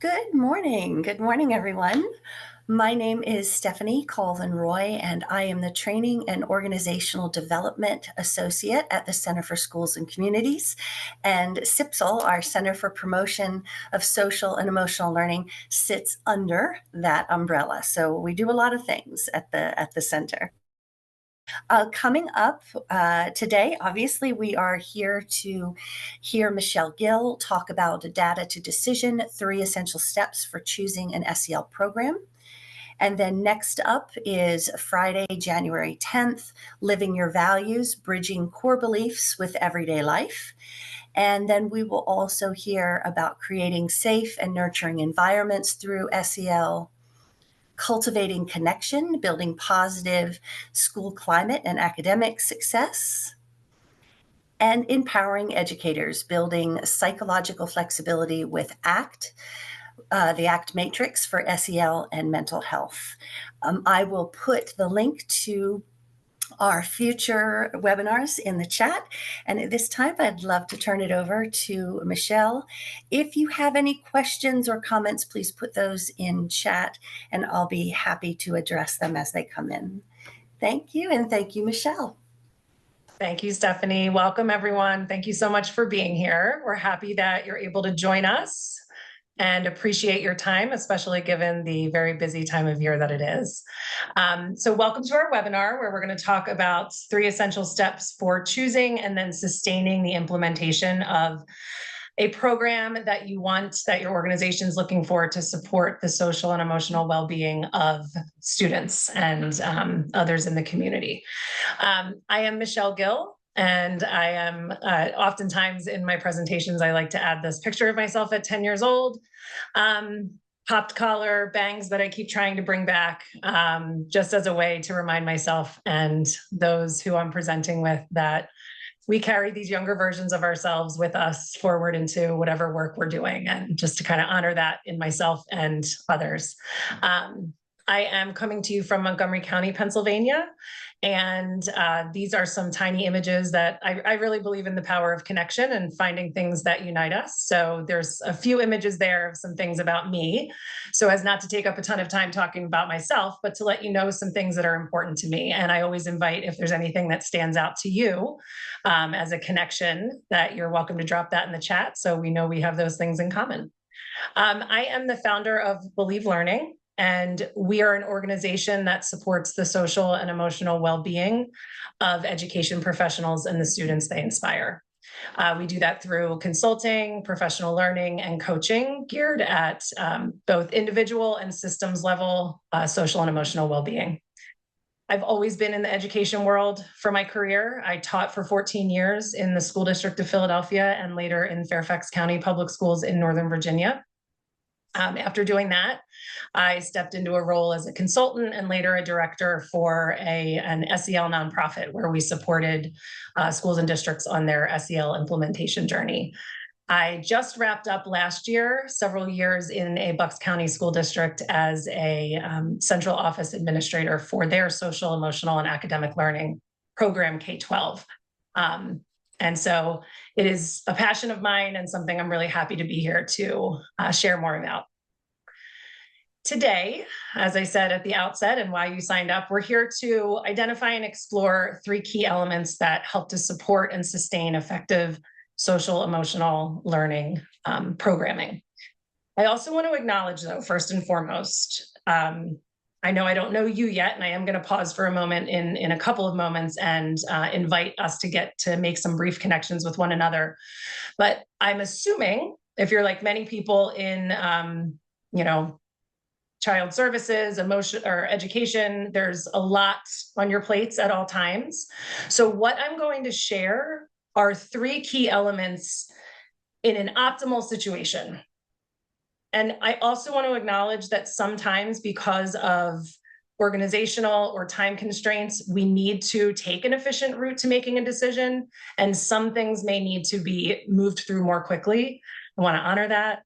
Good morning. Good morning, everyone. My name is Stephanie Colvin Roy, and I am the Training and Organizational Development Associate at the Center for Schools and Communities. And CIPSL, our Center for Promotion of Social and Emotional Learning, sits under that umbrella. So we do a lot of things at the center. Coming up today, obviously, we are here to hear Michelle Gill talk about data to decision, 3 essential steps for choosing an SEL program. And then next up is Friday, January 10th, Living Your Values, Bridging Core Beliefs with Everyday Life. And then we will also hear about creating safe and nurturing environments through SEL, cultivating connection, building positive school climate and academic success, and empowering educators, building psychological flexibility with ACT, the ACT matrix for SEL and mental health. I will put the link to our future webinars in the chat. And at this time, I'd love to turn it over to Michelle. If you have any questions or comments, please put those in chat and I'll be happy to address them as they come in. Thank you. And thank you, Michelle. Thank you, Stephanie. Welcome, everyone. Thank you so much for being here. We're happy that you're able to join us and appreciate your time, especially given the very busy time of year that it is. So welcome to our webinar, where we're going to talk about 3 essential steps for choosing and then sustaining the implementation of a program that you want, that your organization is looking for to support the social and emotional well-being of students and others in the community. I am Michelle Gill. And I am oftentimes in my presentations, I like to add this picture of myself at 10 years old, popped collar, bangs that I keep trying to bring back, just as a way to remind myself and those who I'm presenting with that we carry these younger versions of ourselves with us forward into whatever work we're doing, and just to kind of honor that in myself and others. I am coming to you from Montgomery County, Pennsylvania. And these are some tiny images that I really believe in the power of connection and finding things that unite us. So there's a few images there of some things about me, so as not to take up a ton of time talking about myself, but to let you know some things that are important to me. And I always invite, if there's anything that stands out to you as a connection, that you're welcome to drop that in the chat so we know we have those things in common. I am the founder of Believe Learning. And we are an organization that supports the social and emotional well-being of education professionals and the students they inspire. We do that through consulting, professional learning, and coaching geared at both individual and systems level social and emotional well-being. I've always been in the education world for my career. I taught for 14 years in the School District of Philadelphia and later in Fairfax County Public Schools in Northern Virginia. After doing that, I stepped into a role as a consultant and later a director for an SEL nonprofit where we supported schools and districts on their SEL implementation journey. I just wrapped up last year, several years in a Bucks County school district as a central office administrator for their social, emotional, and academic learning program K-12. And so it is a passion of mine and something I'm really happy to be here to share more about. Today, as I said at the outset and why you signed up, we're here to identify and explore 3 key elements that help to support and sustain effective social emotional learning programming. I also want to acknowledge, though, first and foremost, I know I don't know you yet, and I am going to pause for a moment in a couple of moments and invite us to get to make some brief connections with one another. But I'm assuming if you're like many people in, child services, emotion, or education, there's a lot on your plates at all times. So what I'm going to share are 3 key elements in an optimal situation. And I also want to acknowledge that sometimes because of organizational or time constraints, we need to take an efficient route to making a decision, and some things may need to be moved through more quickly. I want to honor that,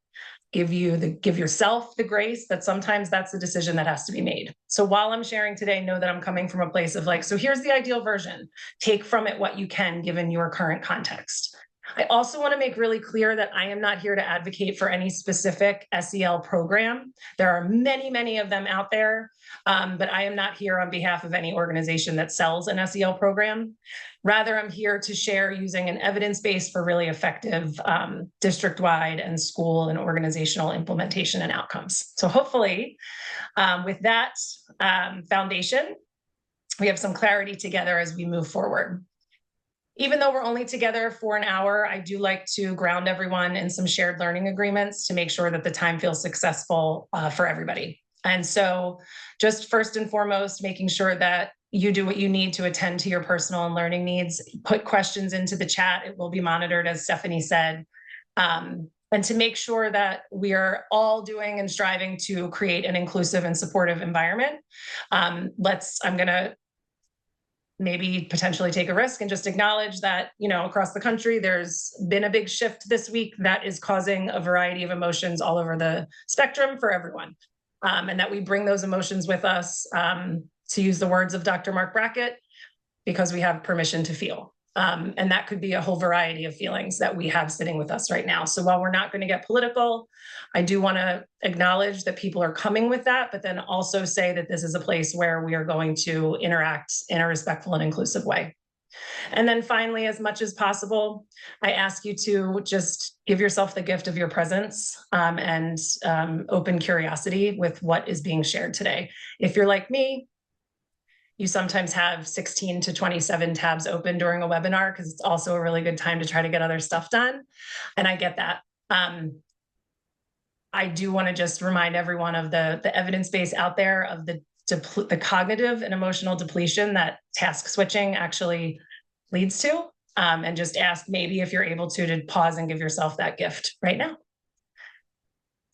give yourself the grace that sometimes that's the decision that has to be made. So while I'm sharing today, know that I'm coming from a place of so here's the ideal version. Take from it what you can given your current context. I also want to make really clear that I am not here to advocate for any specific SEL program. There are many, many of them out there, but I am not here on behalf of any organization that sells an SEL program. Rather, I'm here to share using an evidence base for really effective district-wide and school and organizational implementation and outcomes. So hopefully, with that foundation, we have some clarity together as we move forward. Even though we're only together for an hour, I do like to ground everyone in some shared learning agreements to make sure that the time feels successful for everybody. And so just first and foremost, making sure that you do what you need to attend to your personal and learning needs. Put questions into the chat. It will be monitored, as Stephanie said. And to make sure that we are all doing and striving to create an inclusive and supportive environment. I'm going to maybe potentially take a risk and just acknowledge that, across the country, there's been a big shift this week that is causing a variety of emotions all over the spectrum for everyone. And that we bring those emotions with us, to use the words of Dr. Mark Brackett, because we have permission to feel. And that could be a whole variety of feelings that we have sitting with us right now. So while we're not going to get political, I do want to acknowledge that people are coming with that, but then also say that this is a place where we are going to interact in a respectful and inclusive way. And then finally, as much as possible, I ask you to just give yourself the gift of your presence, and open curiosity with what is being shared today. If you're like me, you sometimes have 16 to 27 tabs open during a webinar because it's also a really good time to try to get other stuff done. And I get that. I do want to just remind everyone of the evidence base out there of the cognitive and emotional depletion that task switching actually leads to. And just ask maybe if you're able to pause and give yourself that gift right now.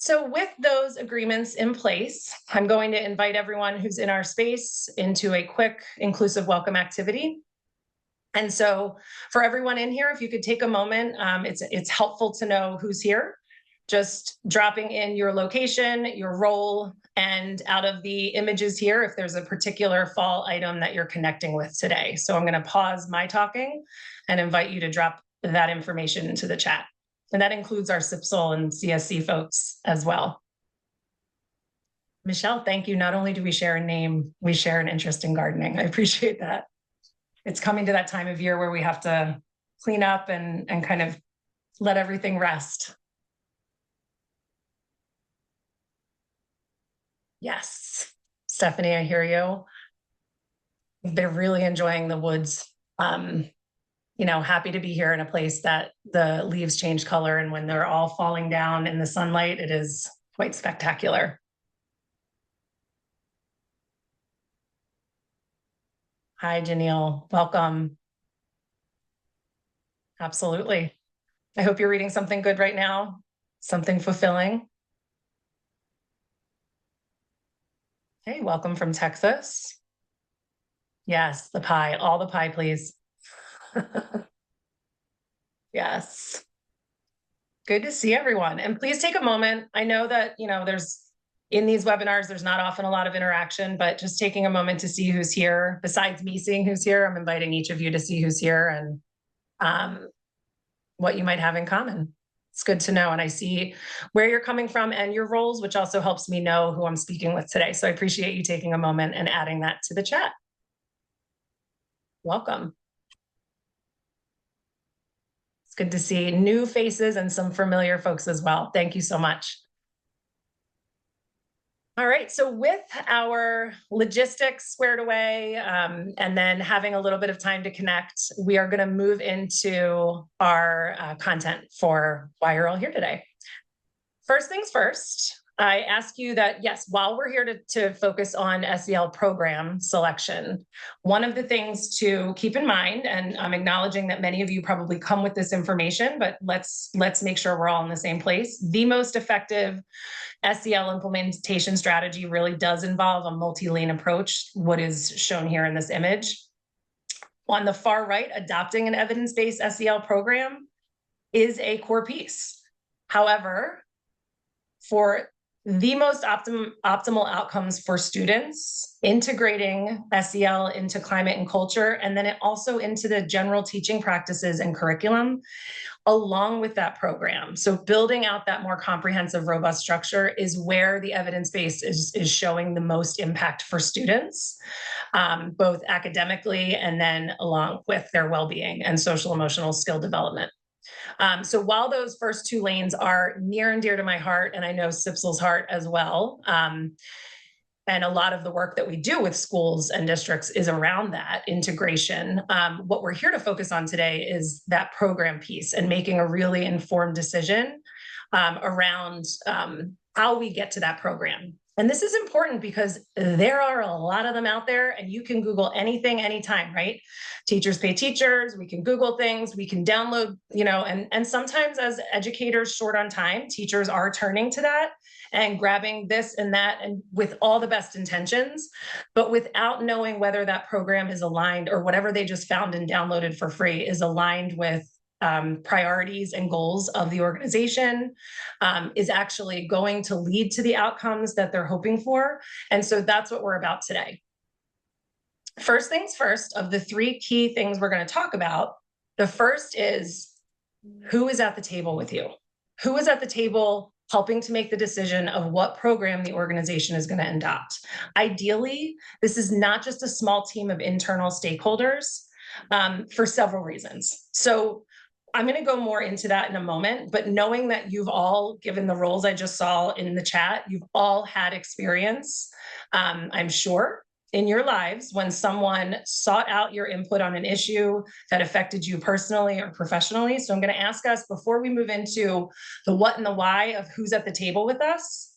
So with those agreements in place, I'm going to invite everyone who's in our space into a quick inclusive welcome activity. And so for everyone in here, if you could take a moment, it's helpful to know who's here. Just dropping in your location, your role, and out of the images here, if there's a particular fall item that you're connecting with today. So I'm going to pause my talking and invite you to drop that information into the chat. And that includes our SIPSL and CSC folks as well. Michelle, thank you. Not only do we share a name, we share an interest in gardening. I appreciate that. It's coming to that time of year where we have to clean up and kind of let everything rest. Yes, Stephanie, I hear you. They're really enjoying the woods. Happy to be here in a place that the leaves change color, and when they're all falling down in the sunlight, it is quite spectacular. Hi, Janelle. Welcome. Absolutely. I hope you're reading something good right now, something fulfilling. Hey, welcome from Texas. Yes, the pie, all the pie, please. Yes. Good to see everyone. And please take a moment. I know that, in these webinars, there's not often a lot of interaction, but just taking a moment to see who's here. Besides me seeing who's here, I'm inviting each of you to see who's here and what you might have in common. It's good to know. And I see where you're coming from and your roles, which also helps me know who I'm speaking with today. So I appreciate you taking a moment and adding that to the chat. Welcome. It's good to see new faces and some familiar folks as well. Thank you so much. All right, so with our logistics squared away, and then having a little bit of time to connect, we are going to move into our content for why you're all here today. First things first, I ask you that, yes, while we're here to focus on SEL program selection, one of the things to keep in mind, and I'm acknowledging that many of you probably come with this information, but let's make sure we're all in the same place. The most effective SEL implementation strategy really does involve a multi-lane approach, what is shown here in this image. On the far right, adopting an evidence-based SEL program is a core piece. However, for the most optimal outcomes for students, integrating SEL into climate and culture, and then it also into the general teaching practices and curriculum along with that program. So building out that more comprehensive, robust structure is where the evidence base is showing the most impact for students, both academically and then along with their well-being and social emotional skill development. So while those first two lanes are near and dear to my heart, and I know SIPSL's heart as well, and a lot of the work that we do with schools and districts is around that integration. What we're here to focus on today is that program piece and making a really informed decision around how we get to that program. And this is important because there are a lot of them out there and you can Google anything, anytime, right? Teachers pay teachers, we can Google things, we can download, and sometimes as educators short on time, teachers are turning to that and grabbing this and that and with all the best intentions, but without knowing whether that program is aligned or whatever they just found and downloaded for free is aligned with priorities and goals of the organization, is actually going to lead to the outcomes that they're hoping for. And so that's what we're about today. First things first, of the three key things we're going to talk about, the first is who is at the table with you? Who is at the table helping to make the decision of what program the organization is going to adopt? Ideally, this is not just a small team of internal stakeholders, for several reasons. So I'm going to go more into that in a moment, but knowing that you've all, given the roles I just saw in the chat, you've all had experience, I'm sure, in your lives when someone sought out your input on an issue that affected you personally or professionally. So I'm going to ask us, before we move into the what and the why of who's at the table with us,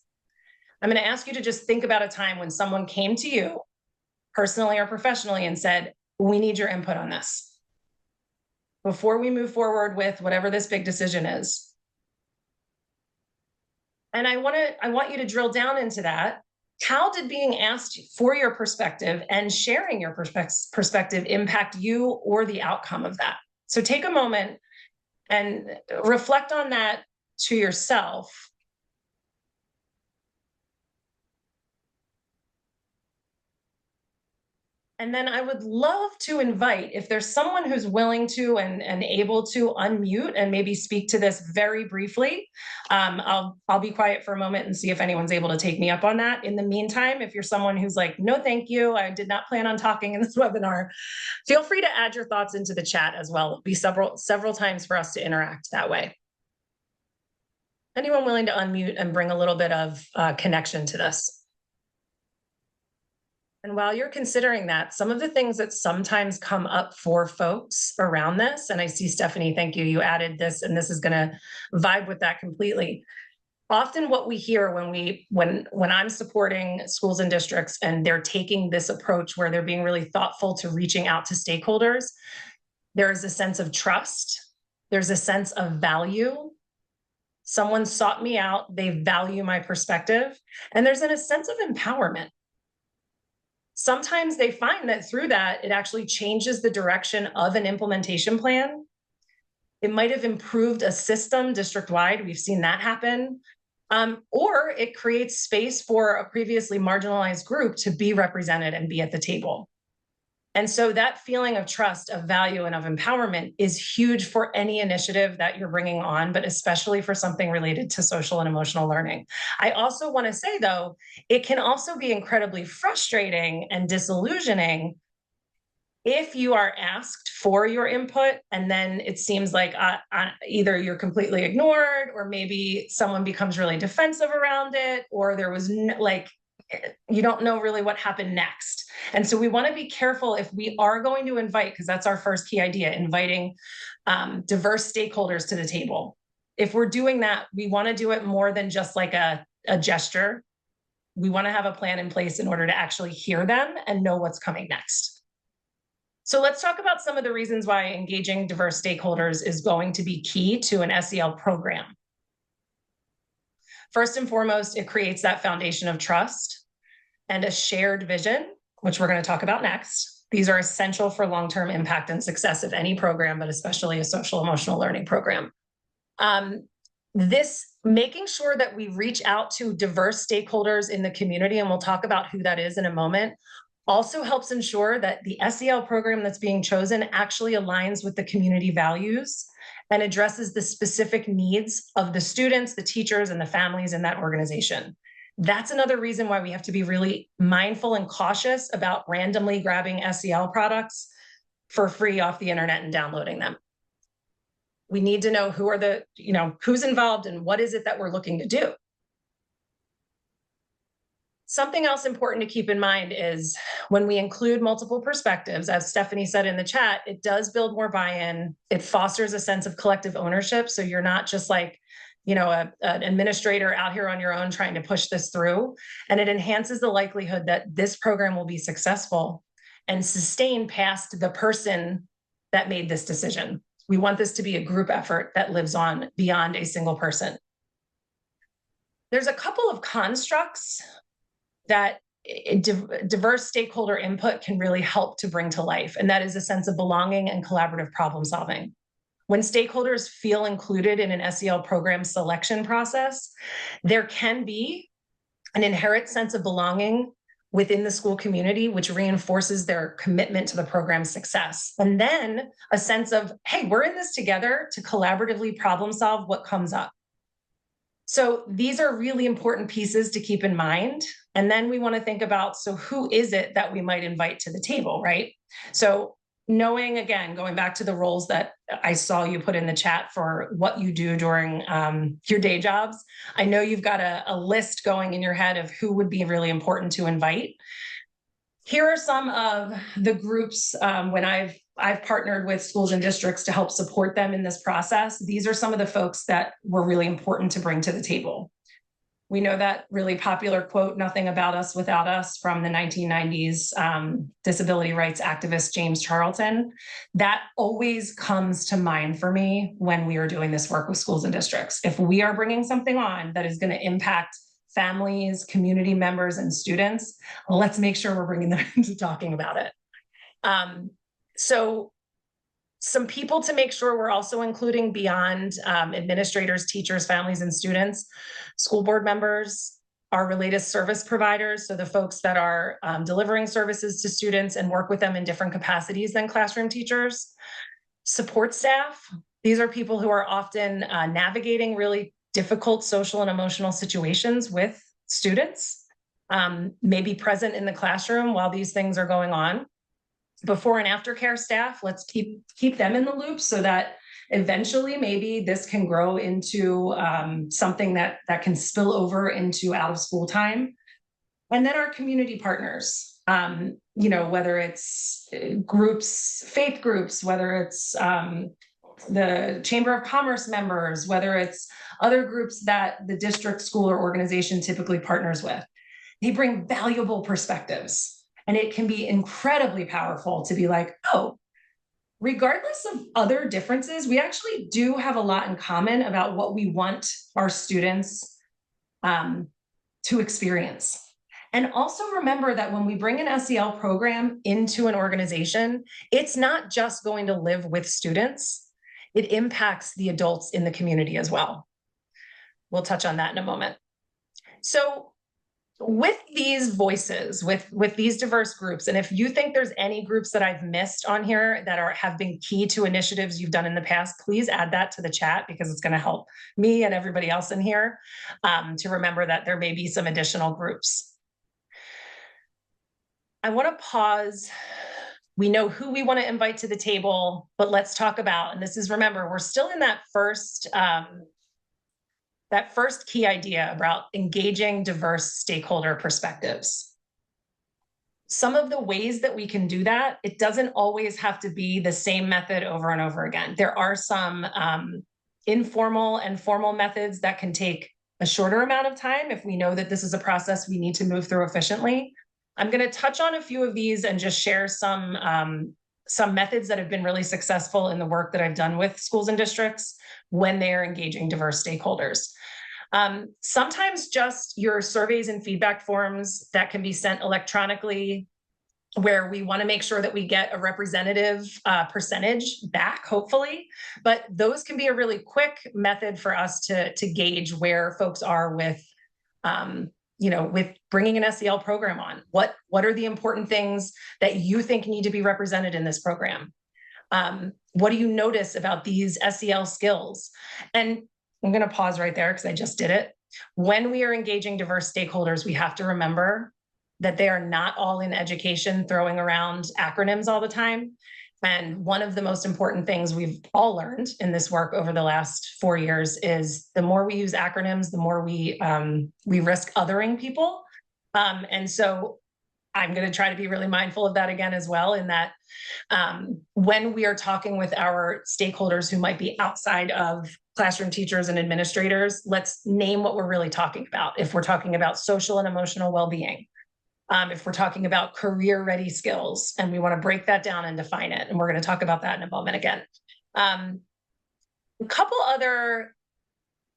I'm going to ask you to just think about a time when someone came to you personally or professionally and said, we need your input on this before we move forward with whatever this big decision is. And I want you to drill down into that. How did being asked for your perspective and sharing your perspective impact you or the outcome of that? So take a moment and reflect on that to yourself. And then I would love to invite, if there's someone who's willing to and able to unmute and maybe speak to this very briefly. I'll be quiet for a moment and see if anyone's able to take me up on that. In the meantime, if you're someone who's like, no, thank you, I did not plan on talking in this webinar, feel free to add your thoughts into the chat as well. It'll be several times for us to interact that way. Anyone willing to unmute and bring a little bit of connection to this? And while you're considering that, some of the things that sometimes come up for folks around this, and I see Stephanie, thank you, you added this, and this is going to vibe with that completely. Often what we hear when I'm supporting schools and districts and they're taking this approach where they're being really thoughtful to reaching out to stakeholders, there is a sense of trust. There's a sense of value. Someone sought me out, they value my perspective, and there's a sense of empowerment. Sometimes they find that through that, it actually changes the direction of an implementation plan. It might have improved a system district-wide. We've seen that happen. Or it creates space for a previously marginalized group to be represented and be at the table. And so that feeling of trust, of value, and of empowerment is huge for any initiative that you're bringing on, but especially for something related to social and emotional learning. I also want to say, though, it can also be incredibly frustrating and disillusioning if you are asked for your input and then it seems like either you're completely ignored or maybe someone becomes really defensive around it, or there was you don't know really what happened next. And so we want to be careful if we are going to invite, because that's our first key idea, inviting diverse stakeholders to the table. If we're doing that, we want to do it more than just like a gesture. We want to have a plan in place in order to actually hear them and know what's coming next. So let's talk about some of the reasons why engaging diverse stakeholders is going to be key to an SEL program. First and foremost, it creates that foundation of trust and a shared vision, which we're going to talk about next. These are essential for long-term impact and success of any program, but especially a social emotional learning program. This Making sure that we reach out to diverse stakeholders in the community, and we'll talk about who that is in a moment, also helps ensure that the SEL program that's being chosen actually aligns with the community values and addresses the specific needs of the students, the teachers, and the families in that organization. That's another reason why we have to be really mindful and cautious about randomly grabbing SEL products for free off the internet and downloading them. We need to know who are the, who's involved and what is it that we're looking to do. Something else important to keep in mind is when we include multiple perspectives, as Stephanie said in the chat, it does build more buy-in. It fosters a sense of collective ownership. So you're not just like, an administrator out here on your own trying to push this through. And it enhances the likelihood that this program will be successful and sustained past the person that made this decision. We want this to be a group effort that lives on beyond a single person. There's a couple of constructs that diverse stakeholder input can really help to bring to life, and that is a sense of belonging and collaborative problem solving. When stakeholders feel included in an SEL program selection process, there can be an inherent sense of belonging within the school community, which reinforces their commitment to the program's success. And then a sense of, hey, we're in this together to collaboratively problem solve what comes up. So these are really important pieces to keep in mind. And then we want to think about, so who is it that we might invite to the table, right? So knowing, again, going back to the roles that I saw you put in the chat for what you do during your day jobs, I know you've got a list going in your head of who would be really important to invite. Here are some of the groups when I've partnered with schools and districts to help support them in this process. These are some of the folks that were really important to bring to the table. We know that really popular quote, "Nothing about us without us," from the 1990s disability rights activist James Charlton. That always comes to mind for me when we are doing this work with schools and districts. If we are bringing something on that is going to impact families, community members, and students, let's make sure we're bringing them into talking about it. So some people to make sure we're also including beyond administrators, teachers, families, and students: school board members, our related service providers, so the folks that are delivering services to students and work with them in different capacities than classroom teachers, support staff. These are people who are often navigating really difficult social and emotional situations with students, maybe present in the classroom while these things are going on. Before and after care staff, let's keep them in the loop so that eventually maybe this can grow into something that can spill over into out of school time. And then our community partners, whether it's groups, faith groups, whether it's the Chamber of Commerce members, whether it's other groups that the district, school, or organization typically partners with. They bring valuable perspectives. And it can be incredibly powerful to be like, oh, regardless of other differences, we actually do have a lot in common about what we want our students to experience. And also remember that when we bring an SEL program into an organization, it's not just going to live with students. It impacts the adults in the community as well. We'll touch on that in a moment. So with these voices, with these diverse groups, and if you think there's any groups that I've missed on here that have been key to initiatives you've done in the past, please add that to the chat, because it's going to help me and everybody else in here to remember that there may be some additional groups. I want to pause. We know who we want to invite to the table, but let's talk about, and this is, remember, we're still in that first key idea about engaging diverse stakeholder perspectives. Some of the ways that we can do that, it doesn't always have to be the same method over and over again. There are some informal and formal methods that can take a shorter amount of time if we know that this is a process we need to move through efficiently. I'm going to touch on a few of these and just share some methods that have been really successful in the work that I've done with schools and districts when they are engaging diverse stakeholders. Sometimes just your surveys and feedback forms that can be sent electronically where we want to make sure that we get a representative percentage back, hopefully. But those can be a really quick method for us to gauge where folks are with, with bringing an SEL program on. What are the important things that you think need to be represented in this program? What do you notice about these SEL skills? And I'm going to pause right there because I just did it. When we are engaging diverse stakeholders, we have to remember that they are not all in education throwing around acronyms all the time. And one of the most important things we've all learned in this work over the last 4 years is the more we use acronyms, the more we risk othering people. And so I'm going to try to be really mindful of that again as well, in that when we are talking with our stakeholders who might be outside of classroom teachers and administrators, let's name what we're really talking about. If we're talking about social and emotional well-being, if we're talking about career-ready skills, and we want to break that down and define it, and we're going to talk about that in a moment again. A couple other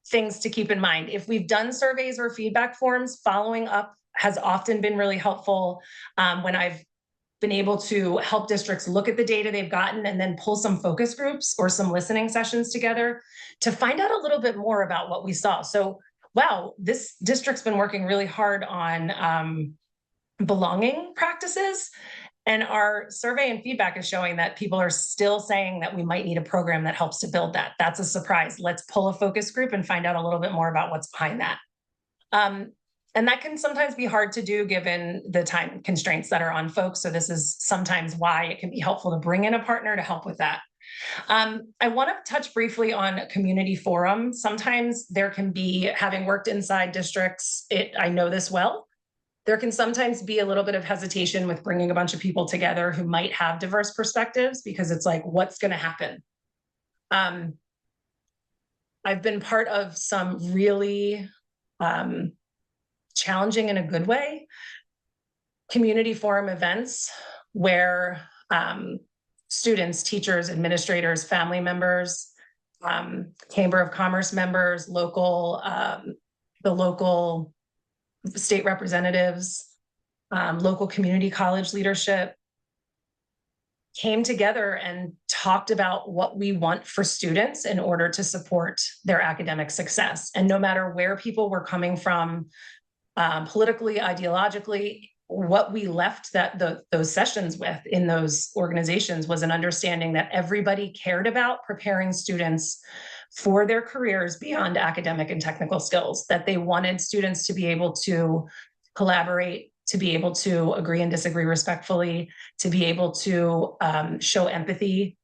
things to keep in mind. If we've done surveys or feedback forms, following up has often been really helpful. When I've been able to help districts look at the data they've gotten and then pull some focus groups or some listening sessions together to find out a little bit more about what we saw. So, wow, this district's been working really hard on belonging practices. And our survey and feedback is showing that people are still saying that we might need a program that helps to build that. That's a surprise. Let's pull a focus group and find out a little bit more about what's behind that. And that can sometimes be hard to do given the time constraints that are on folks. So this is sometimes why it can be helpful to bring in a partner to help with that. I want to touch briefly on community forum. Sometimes there can be, having worked inside districts, I know this well, there can sometimes be a little bit of hesitation with bringing a bunch of people together who might have diverse perspectives, because it's like, what's going to happen? I've been part of some really challenging, in a good way, community forum events where students, teachers, administrators, family members, Chamber of Commerce members, the local state representatives, local community college leadership came together and talked about what we want for students in order to support their academic success. And no matter where people were coming from, politically, ideologically, what we left those sessions with in those organizations was an understanding that everybody cared about preparing students for their careers beyond academic and technical skills, that they wanted students to be able to collaborate, to be able to agree and disagree respectfully, to be able to show empathy.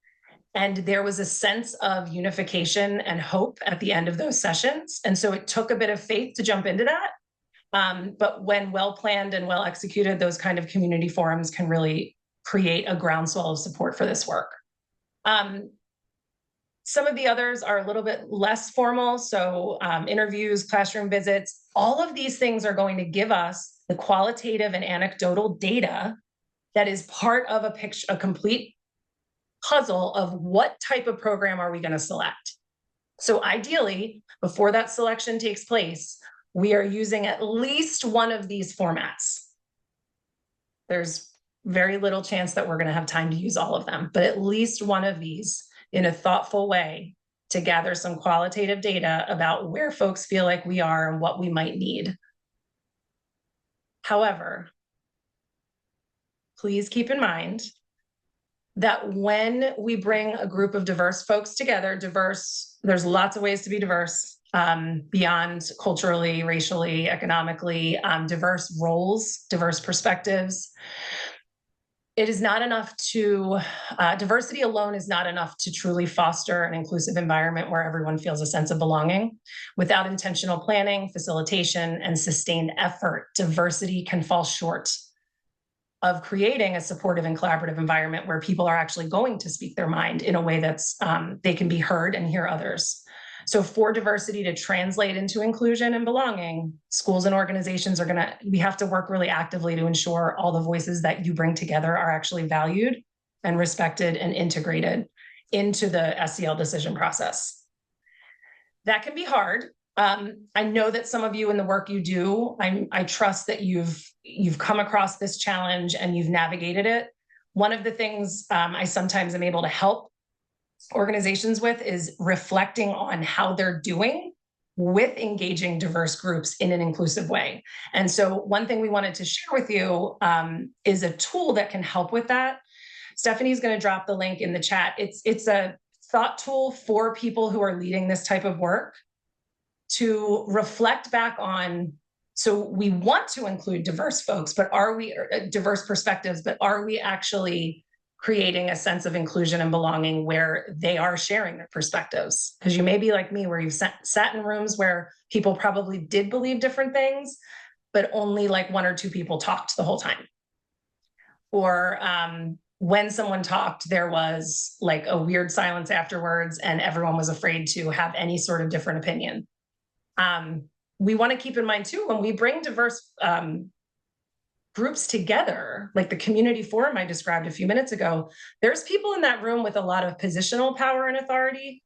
And there was a sense of unification and hope at the end of those sessions. And so it took a bit of faith to jump into that. But when well planned and well executed, those kind of community forums can really create a groundswell of support for this work. Some of the others are a little bit less formal. So interviews, classroom visits, all of these things are going to give us the qualitative and anecdotal data that is part of a complete puzzle of what type of program are we going to select. So ideally, before that selection takes place, we are using at least one of these formats. There's very little chance that we're going to have time to use all of them, but at least one of these in a thoughtful way to gather some qualitative data about where folks feel like we are and what we might need. However, please keep in mind that when we bring a group of diverse folks together, there's lots of ways to be diverse, beyond culturally, racially, economically, diverse roles, diverse perspectives. It is not enough diversity alone is not enough to truly foster an inclusive environment where everyone feels a sense of belonging. Without intentional planning, facilitation, and sustained effort, diversity can fall short of creating a supportive and collaborative environment where people are actually going to speak their mind in a way that's they can be heard and hear others. So for diversity to translate into inclusion and belonging, schools and organizations we have to work really actively to ensure all the voices that you bring together are actually valued and respected and integrated into the SEL decision process. That can be hard I know that some of you in the work you do, I trust that you've come across this challenge and you've navigated it. One of the things I sometimes am able to help organizations with is reflecting on how they're doing with engaging diverse groups in an inclusive way. And so one thing we wanted to share with you is a tool that can help with that. Stephanie's going to drop the link in the chat. It's a thought tool for people who are leading this type of work to reflect back on. So we want to include diverse folks, but are we diverse perspectives, but are we actually creating a sense of inclusion and belonging where they are sharing their perspectives? Because you may be like me, where you've sat in rooms where people probably did believe different things, but only like one or two people talked the whole time. Or when someone talked, there was like a weird silence afterwards and everyone was afraid to have any sort of different opinion. We want to keep in mind too, when we bring diverse groups together, like the community forum I described a few minutes ago, there's people in that room with a lot of positional power and authority.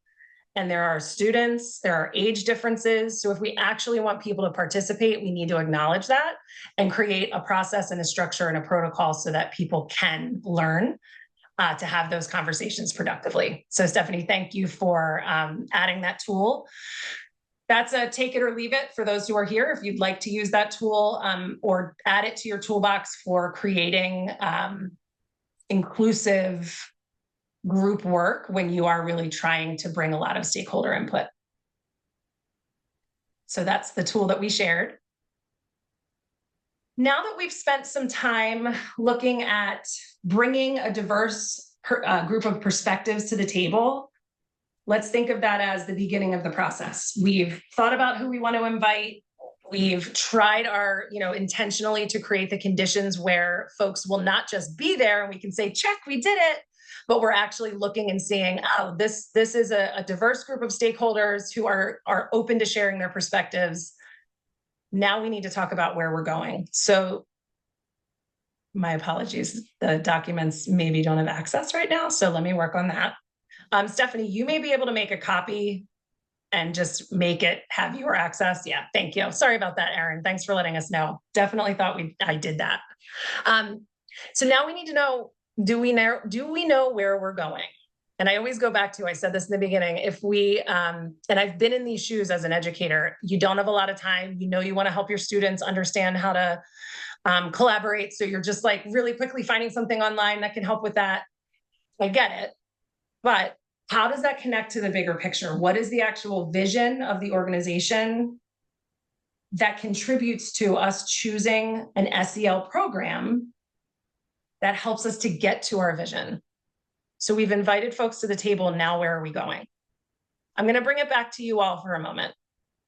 And there are students, there are age differences. So if we actually want people to participate, we need to acknowledge that and create a process and a structure and a protocol so that people can learn to have those conversations productively. So Stephanie, thank you for adding that tool. That's a take it or leave it for those who are here. If you'd like to use that tool or add it to your toolbox for creating inclusive group work when you are really trying to bring a lot of stakeholder input. So that's the tool that we shared. Now that we've spent some time looking at bringing a diverse group of perspectives to the table, let's think of that as the beginning of the process. We've thought about who we want to invite. We've tried intentionally to create the conditions where folks will not just be there and we can say, check, we did it, but we're actually looking and seeing, oh, this is a diverse group of stakeholders who are open to sharing their perspectives. Now we need to talk about where we're going. So my apologies, the documents maybe don't have access right now, so let me work on that. Stephanie, you may be able to make a copy and just make it have your access. Yeah, thank you. Sorry about that, Erin. Thanks for letting us know. Definitely thought I did that. So now we need to know, do we know where we're going? And I always go back to, I said this in the beginning, if we, and I've been in these shoes as an educator, you don't have a lot of time, you want to help your students understand how to collaborate. So you're just like really quickly finding something online that can help with that. I get it. But how does that connect to the bigger picture? What is the actual vision of the organization that contributes to us choosing an SEL program that helps us to get to our vision? So we've invited folks to the table. Now, where are we going? I'm going to bring it back to you all for a moment.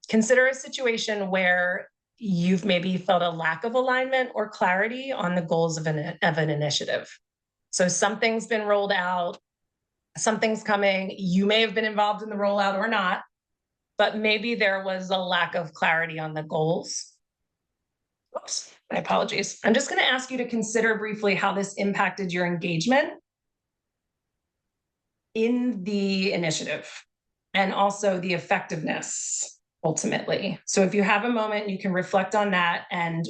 Consider a situation where you've maybe felt a lack of alignment or clarity on the goals of an initiative. So something's been rolled out, something's coming. You may have been involved in the rollout or not, but maybe there was a lack of clarity on the goals. Oops, my apologies. I'm just going to ask you to consider briefly how this impacted your engagement in the initiative and also the effectiveness ultimately. So if you have a moment, you can reflect on that and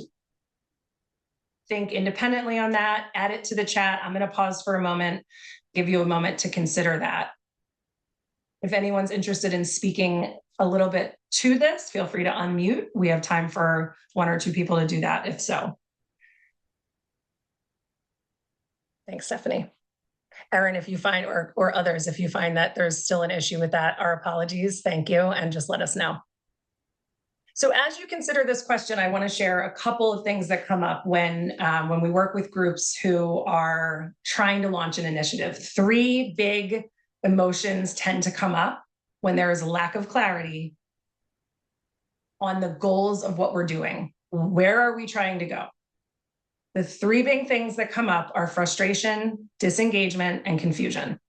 think independently on that, add it to the chat. I'm going to pause for a moment, give you a moment to consider that. If anyone's interested in speaking a little bit to this, feel free to unmute. We have time for one or two people to do that, if so. Thanks, Stephanie. Erin, if you find, or others, if you find that there's still an issue with that, our apologies, thank you, and just let us know. So as you consider this question, I want to share a couple of things that come up when we work with groups who are trying to launch an initiative. Three big emotions tend to come up when there is a lack of clarity on the goals of what we're doing. Where are we trying to go? The three big things that come up are frustration, disengagement, and confusion.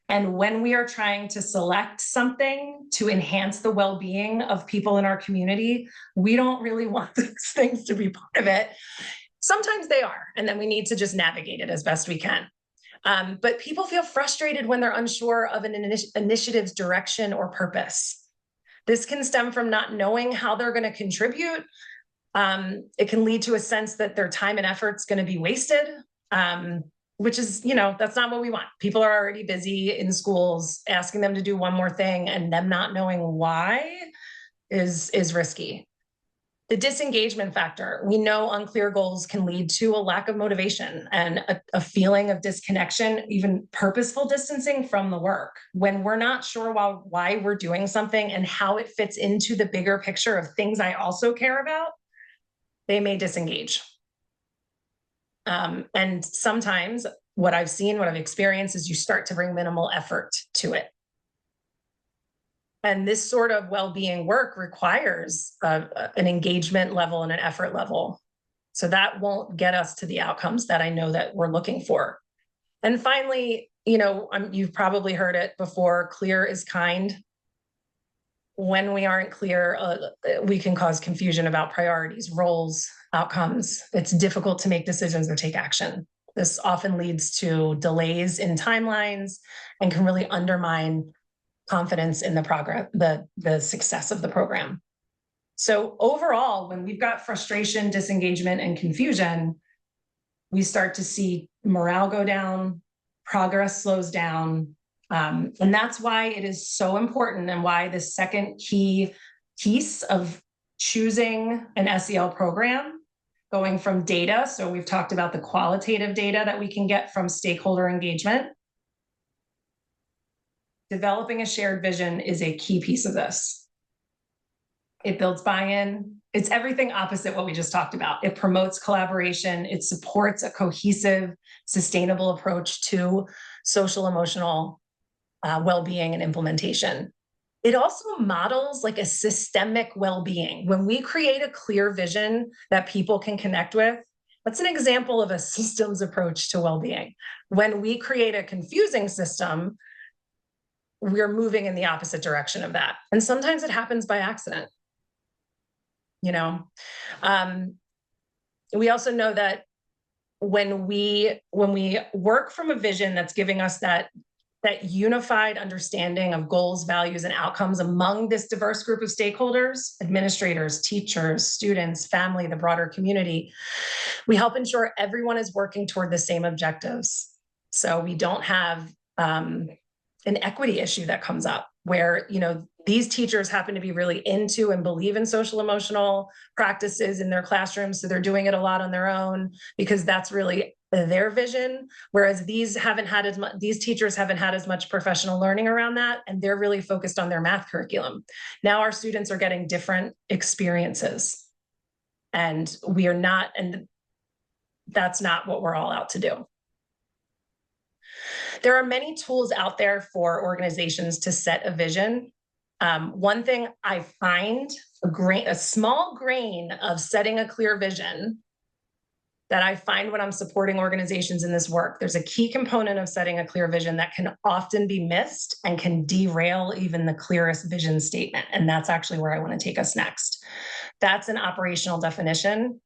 And when we are trying to select something to enhance the well-being of people in our community, we don't really want those things to be part of it. Sometimes they are, and then we need to just navigate it as best we can. But people feel frustrated when they're unsure of an initiative's direction or purpose. This can stem from not knowing how they're going to contribute. It can lead to a sense that their time and effort's going to be wasted, which is, that's not what we want. People are already busy in schools. Asking them to do one more thing and them not knowing why is risky. The disengagement factor. We know unclear goals can lead to a lack of motivation and a feeling of disconnection, even purposeful distancing from the work. When we're not sure why we're doing something and how it fits into the bigger picture of things I also care about, they may disengage. And sometimes what I've seen, what I've experienced is you start to bring minimal effort to it. And this sort of well-being work requires an engagement level and an effort level. So that won't get us to the outcomes that I know that we're looking for. And finally, you've probably heard it before, clear is kind. When we aren't clear, we can cause confusion about priorities, roles, outcomes. It's difficult to make decisions or take action. This often leads to delays in timelines and can really undermine confidence in the progress, the success of the program. So overall, when we've got frustration, disengagement, and confusion, we start to see morale go down, progress slows down. And that's why it is so important, and why the second key piece of choosing an SEL program, going from data. So we've talked about the qualitative data that we can get from stakeholder engagement. Developing a shared vision is a key piece of this. It builds buy-in. It's everything opposite what we just talked about. It promotes collaboration. It supports a cohesive, sustainable approach to social emotional well-being and implementation. It also models like a systemic well-being. When we create a clear vision that people can connect with, that's an example of a systems approach to well-being. When we create a confusing system, we're moving in the opposite direction of that. And sometimes it happens by accident. We also know that when we work from a vision that's giving us that unified understanding of goals, values, and outcomes among this diverse group of stakeholders, administrators, teachers, students, family, the broader community, we help ensure everyone is working toward the same objectives. So we don't have an equity issue that comes up where, these teachers happen to be really into and believe in social emotional practices in their classrooms. So they're doing it a lot on their own because that's really their vision. Whereas these teachers haven't had as much professional learning around that. And they're really focused on their math curriculum. Now our students are getting different experiences, and that's not what we're all out to do. There are many tools out there for organizations to set a vision. One thing I find, a small grain of setting a clear vision that I find when I'm supporting organizations in this work, there's a key component of setting a clear vision that can often be missed and can derail even the clearest vision statement. And that's actually where I want to take us next. That's an operational definition.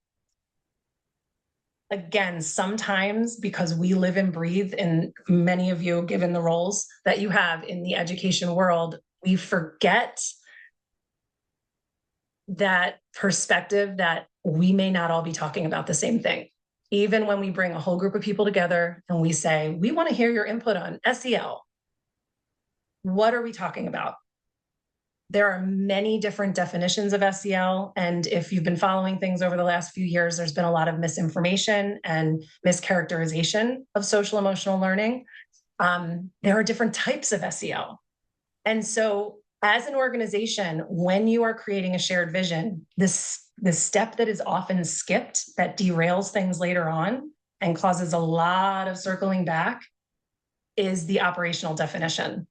Again, sometimes because we live and breathe, and many of you, given the roles that you have in the education world, we forget that perspective that we may not all be talking about the same thing. Even when we bring a whole group of people together and we say, we want to hear your input on SEL. What are we talking about? There are many different definitions of SEL. And if you've been following things over the last few years, there's been a lot of misinformation and mischaracterization of social emotional learning. There are different types of SEL. And so as an organization, when you are creating a shared vision, the step that is often skipped that derails things later on and causes a lot of circling back is the operational definition.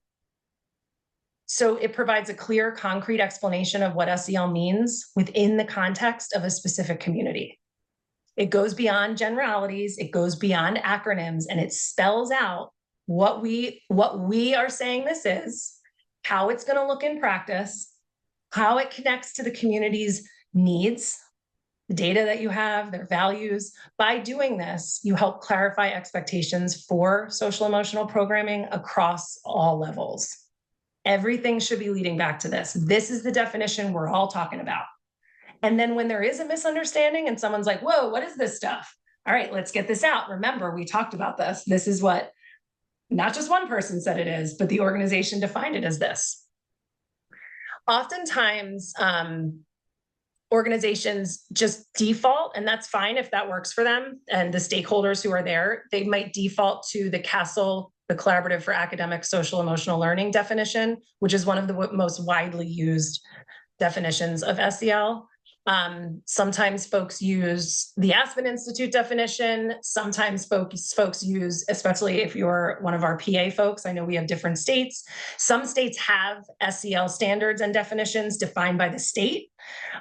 So it provides a clear, concrete explanation of what SEL means within the context of a specific community. It goes beyond generalities, it goes beyond acronyms, and it spells out what we are saying this is, how it's going to look in practice, how it connects to the community's needs, the data that you have, their values. By doing this, you help clarify expectations for social emotional programming across all levels. Everything should be leading back to this. This is the definition we're all talking about. And then when there is a misunderstanding and someone's like, whoa, what is this stuff? All right, let's get this out. Remember, we talked about this. This is what not just one person said it is, but the organization defined it as this. Oftentimes, organizations just default, and that's fine if that works for them and the stakeholders who are there, they might default to the CASEL, the Collaborative for Academic, Social, Emotional Learning definition, which is one of the most widely used definitions of SEL. Sometimes folks use the Aspen Institute definition. Sometimes folks use, especially if you're one of our PA folks, I know we have different states. Some states have SEL standards and definitions defined by the state.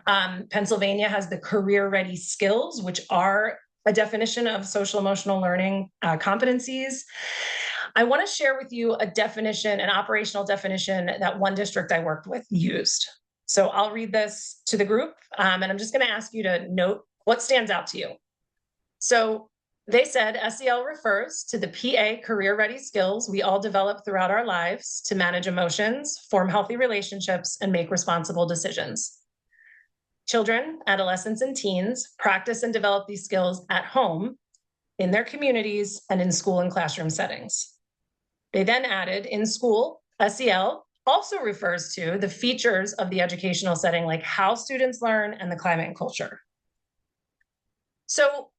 Pennsylvania has the career ready skills, which are a definition of social emotional learning competencies. I want to share with you a definition, an operational definition that one district I worked with used. So I'll read this to the group, and I'm just going to ask you to note what stands out to you. So they said SEL refers to the PA career-ready skills we all develop throughout our lives to manage emotions, form healthy relationships, and make responsible decisions. Children, adolescents, and teens practice and develop these skills at home, in their communities, and in school and classroom settings. They then added, in school, SEL also refers to the features of the educational setting, like how students learn and the climate and culture. So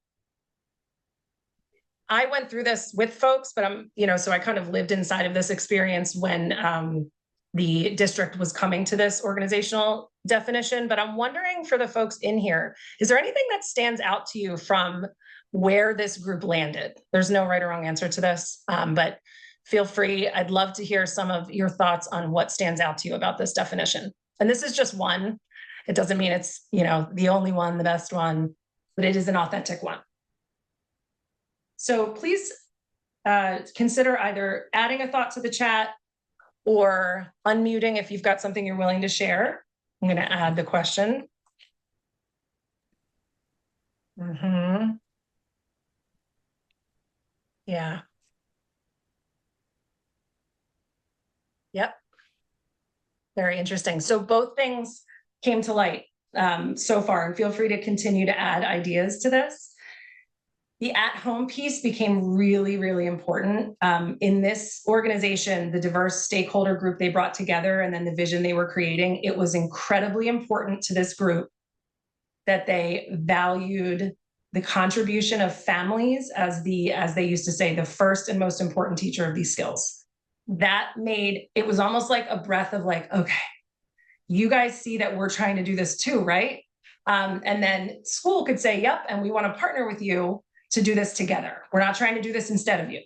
I went through this with folks, but so I kind of lived inside of this experience when the district was coming to this organizational definition. But I'm wondering for the folks in here, is there anything that stands out to you from where this group landed? There's no right or wrong answer to this, but feel free. I'd love to hear some of your thoughts on what stands out to you about this definition. And this is just one. It doesn't mean it's, the only one, the best one, but it is an authentic one. So please consider either adding a thought to the chat or unmuting if you've got something you're willing to share. I'm going to add the question. Yeah. Yep. Very interesting. So both things came to light so far, and feel free to continue to add ideas to this. The at-home piece became really, really important. In this organization, the diverse stakeholder group they brought together and then the vision they were creating, it was incredibly important to this group that they valued the contribution of families as they used to say, the first and most important teacher of these skills. That it was almost like a breath of like, okay, you guys see that we're trying to do this too, right? And then school could say, yep, and we want to partner with you to do this together. We're not trying to do this instead of you.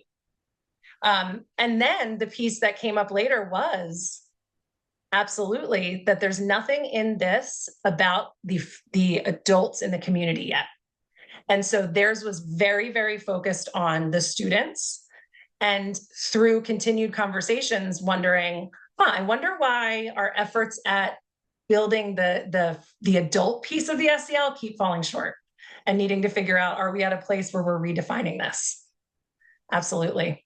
And then the piece that came up later was absolutely that there's nothing in this about the adults in the community yet. And so theirs was very, very focused on the students. And through continued conversations, wondering, I wonder why our efforts at building the adult piece of the SEL keep falling short and needing to figure out, are we at a place where we're redefining this? Absolutely.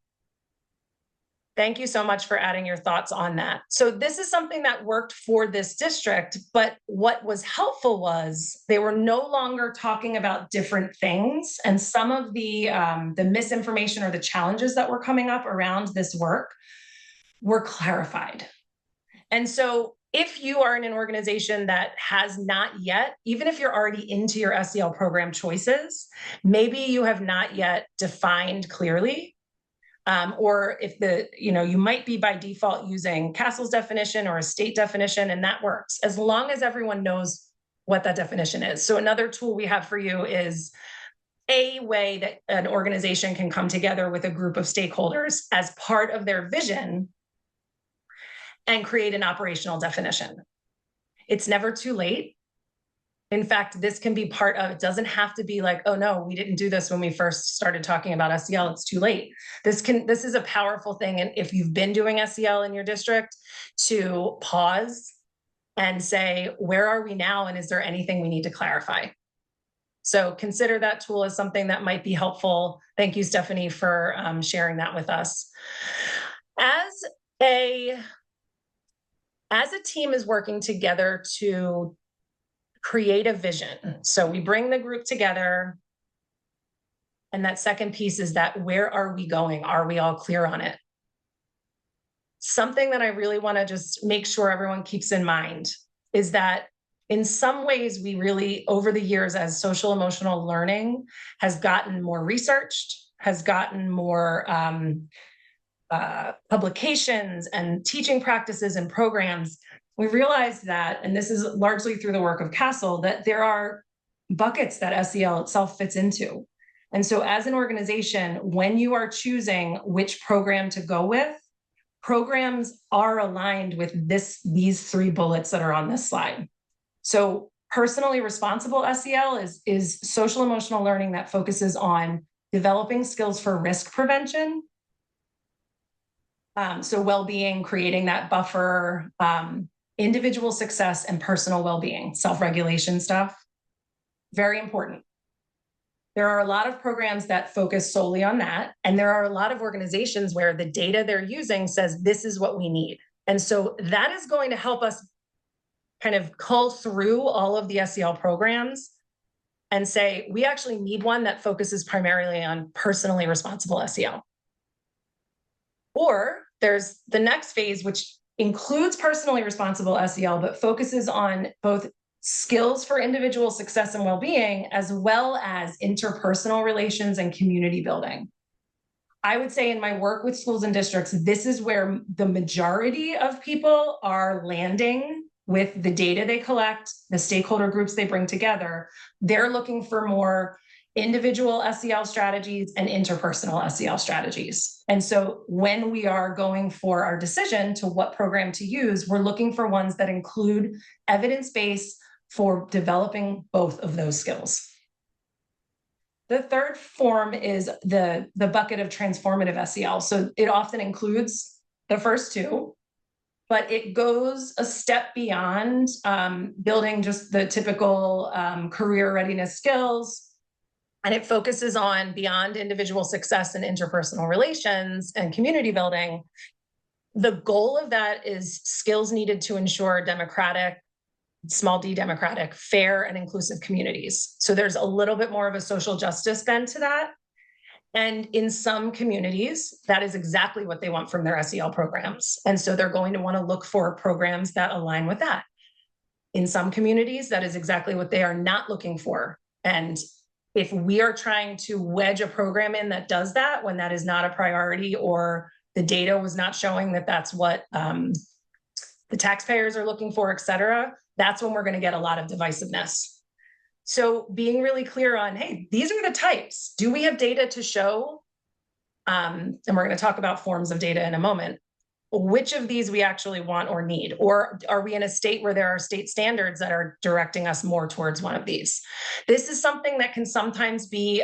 Thank you so much for adding your thoughts on that. So this is something that worked for this district, but what was helpful was they were no longer talking about different things, and some of the misinformation or the challenges that were coming up around this work were clarified. And so if you are in an organization that has not yet, even if you're already into your SEL program choices, maybe you have not yet defined clearly, or if you might be by default using CASEL's definition or a state definition, and that works as long as everyone knows what that definition is. So another tool we have for you is a way that an organization can come together with a group of stakeholders as part of their vision and create an operational definition. It's never too late. In fact, this can be part of, it doesn't have to be like, oh no, we didn't do this when we first started talking about SEL, it's too late. This is a powerful thing. And if you've been doing SEL in your district, to pause and say, where are we now? And is there anything we need to clarify? So consider that tool as something that might be helpful. Thank you, Stephanie, for sharing that with us. As a as a team is working together to create a vision. So we bring the group together. And that second piece is that where are we going? Are we all clear on it? Something that I really want to just make sure everyone keeps in mind is that in some ways, we really, over the years, as social emotional learning has gotten more researched, has gotten more publications and teaching practices and programs, we realized that, and this is largely through the work of Castle, that there are buckets that SEL itself fits into. And so as an organization, when you are choosing which program to go with, programs are aligned with these 3 bullets that are on this slide. So personally responsible SEL is social emotional learning that focuses on developing skills for risk prevention. So well-being, creating that buffer, individual success and personal well-being, self-regulation stuff, very important. There are a lot of programs that focus solely on that. And there are a lot of organizations where the data they're using says, this is what we need. And so that is going to help us kind of cull through all of the SEL programs and say, we actually need one that focuses primarily on personally responsible SEL. Or there's the next phase, which includes personally responsible SEL, but focuses on both skills for individual success and well-being, as well as interpersonal relations and community building. I would say in my work with schools and districts, this is where the majority of people are landing with the data they collect, the stakeholder groups they bring together. They're looking for more individual SEL strategies and interpersonal SEL strategies. And so when we are going for our decision to what program to use, we're looking for ones that include evidence-based for developing both of those skills. The third form is the bucket of transformative SEL. So it often includes the first 2, but it goes a step beyond building just the typical career readiness skills. And it focuses on beyond individual success and interpersonal relations and community building. The goal of that is skills needed to ensure democratic, small d democratic, fair and inclusive communities. So there's a little bit more of a social justice bent to that. And in some communities, that is exactly what they want from their SEL programs. And so they're going to want to look for programs that align with that. In some communities, that is exactly what they are not looking for. And if we are trying to wedge a program in that does that, when that is not a priority or the data was not showing that that's what the taxpayers are looking for, et cetera, that's when we're going to get a lot of divisiveness. So being really clear on, hey, these are the types. Do we have data to show? And we're going to talk about forms of data in a moment. Which of these we actually want or need? Or are we in a state where there are state standards that are directing us more towards one of these? This is something that can sometimes be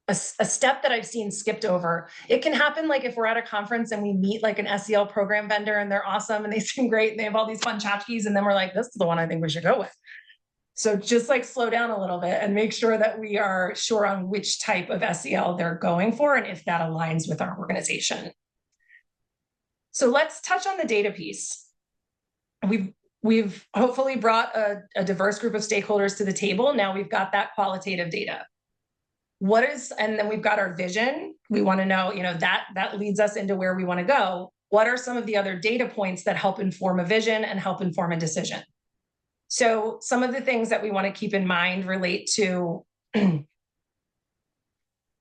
a step that I've seen skipped over. It can happen like if we're at a conference and we meet like an SEL program vendor and they're awesome and they seem great and they have all these fun tchotchkes, and then we're like, this is the one I think we should go with. So just like slow down a little bit and make sure that we are sure on which type of SEL they're going for and if that aligns with our organization. So let's touch on the data piece. We've hopefully brought a diverse group of stakeholders to the table. Now we've got that qualitative data. And then we've got our vision. We want to know, that leads us into where we want to go. What are some of the other data points that help inform a vision and help inform a decision? So some of the things that we want to keep in mind relate to,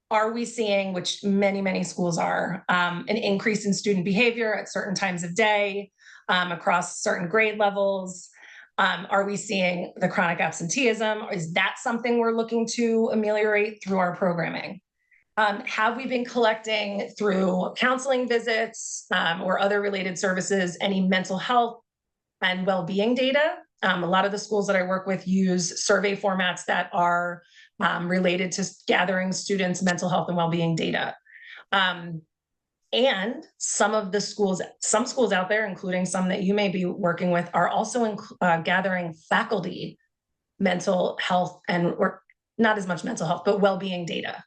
are we seeing, which many, many schools are, an increase in student behavior at certain times of day, across certain grade levels? Are we seeing the chronic absenteeism? Is that something we're looking to ameliorate through our programming? Have we been collecting through counseling visits or other related services any mental health and well-being data? A lot of the schools that I work with use survey formats that are related to gathering students' mental health and well-being data. And some schools out there, including some that you may be working with, are also gathering faculty mental health or not as much mental health, but well-being data.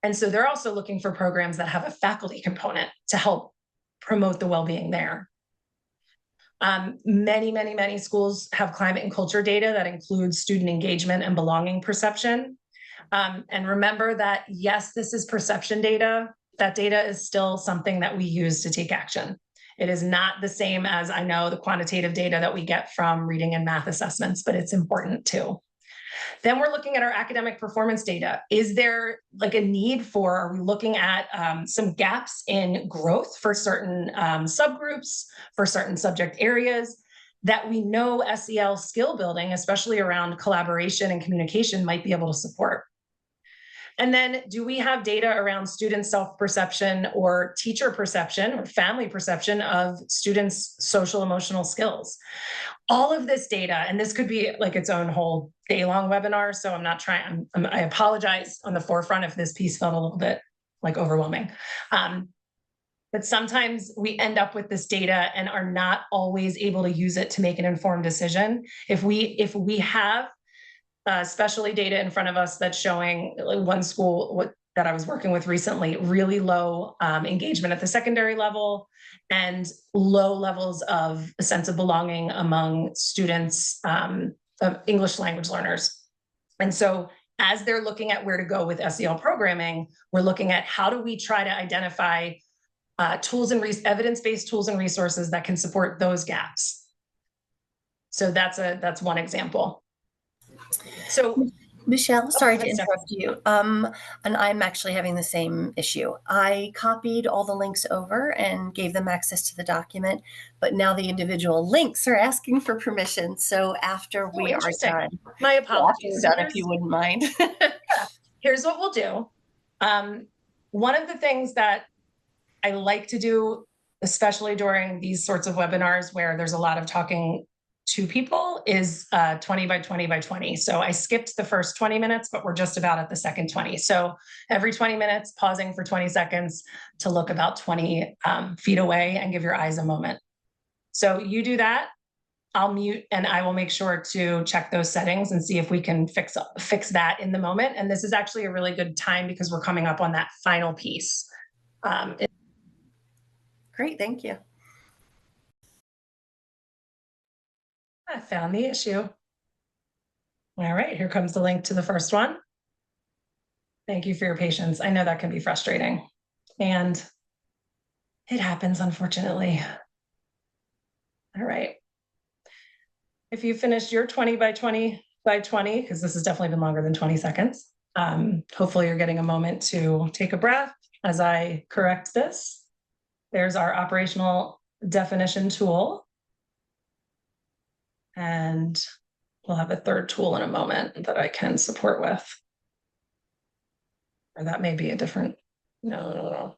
And so they're also looking for programs that have a faculty component to help promote the well-being there. Many schools have climate and culture data that includes student engagement and belonging perception. And remember that, yes, this is perception data. That data is still something that we use to take action. It is not the same as, I know, the quantitative data that we get from reading and math assessments, but it's important too. Then we're looking at our academic performance data. Is there like a need for, are we looking at some gaps in growth for certain subgroups, for certain subject areas that we know SEL skill building, especially around collaboration and communication, might be able to support? And then do we have data around student self-perception or teacher perception or family perception of students' social emotional skills? All of this data, and this could be like its own whole day-long webinar, so I'm not trying, I apologize on the forefront if this piece felt a little bit like overwhelming. But sometimes we end up with this data and are not always able to use it to make an informed decision. If we have especially data in front of us that's showing, like, one school that I was working with recently, really low engagement at the secondary level and low levels of a sense of belonging among students of English language learners. And so as they're looking at where to go with SEL programming, we're looking at how do we try to identify tools and evidence-based tools and resources that can support those gaps. So that's one example. So, Michelle, sorry to hi, Stephanie. interrupt you. And I'm actually having the same issue. I copied all the links over and gave them access to the document, but now the individual links are asking for permission. So after we are done, My apologies. if you wouldn't mind. Here's what we'll do. One of the things that I like to do, especially during these sorts of webinars where there's a lot of talking to people, is 20 by 20 by 20. So I skipped the first 20 minutes, but we're just about at the second 20. So every 20 minutes, pausing for 20 seconds to look about 20 feet away and give your eyes a moment. So you do that. I'll mute and I will make sure to check those settings and see if we can fix that in the moment. And this is actually a really good time because we're coming up on that final piece. Great, thank you. I found the issue. All right, here comes the link to the first one. Thank you for your patience. I know that can be frustrating, and it happens, unfortunately. All right. If you finished your 20 by 20 by 20, because this has definitely been longer than 20 seconds, hopefully you're getting a moment to take a breath as I correct this. There's our operational definition tool. And we'll have a third tool in a moment that I can support with. Or that may be a different, no.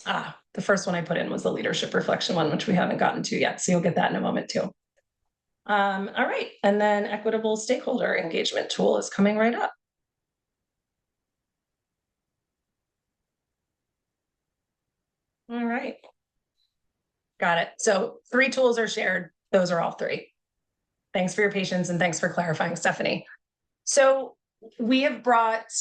The first one I put in was the leadership reflection one, which we haven't gotten to yet. So you'll get that in a moment too. All right, and then equitable stakeholder engagement tool is coming right up. All right. Got it. So 3 tools are shared. Those are all 3. Thanks for your patience and thanks for clarifying, Stephanie. So we have brought